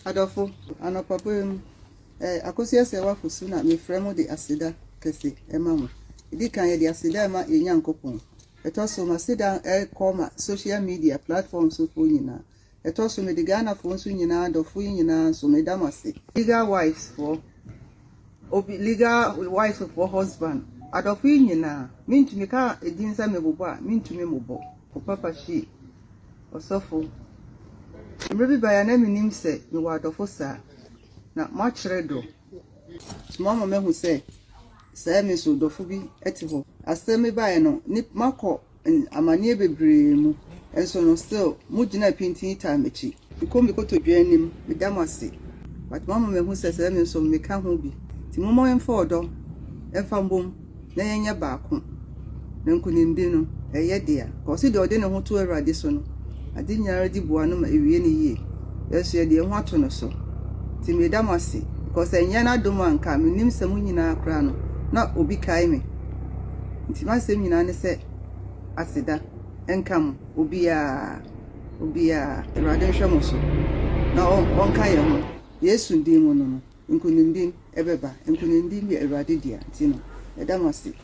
Adofo anopapem Akosua Serwaa fosu na me fremo de asida kese ema mo. Idi kan ye de asida ema Nyankopon. Etoso masida koma social media platforms so nyina. Etoso me de Ghana fo nso nyina adofo nyina so me damase. Legal wives for husband. Adofo nyina mintumi ka edinsa mebobo a mintumi mobo. Papa shi osofo mrebi baya na minim se me wadofo sa na ma kyerɛ smama mehu se me so dofo bi eti ho asɛm baya no ni makɔ amane bebree mu enso no still mugina pintin time echi ikomi kotodwa anim me damase but mama mehu se me so me ka ho bi ti mo enfo odo efa mbom na yenye baako na nkunimdi no eye dia ko si de ode ne ho to awurade so no ade nyara di boa no ma ewie ne yie yeso ye de ho ato no so ti me damase because enya na dom anka menim se mu nyina akra no na obi kai me nti ma se nyina ne se asida enkam obi a awurade hwemo so na on kai ho yesu ndin mu no nkunimdi ebeba nkunimdi bi awurade dia ti no edamase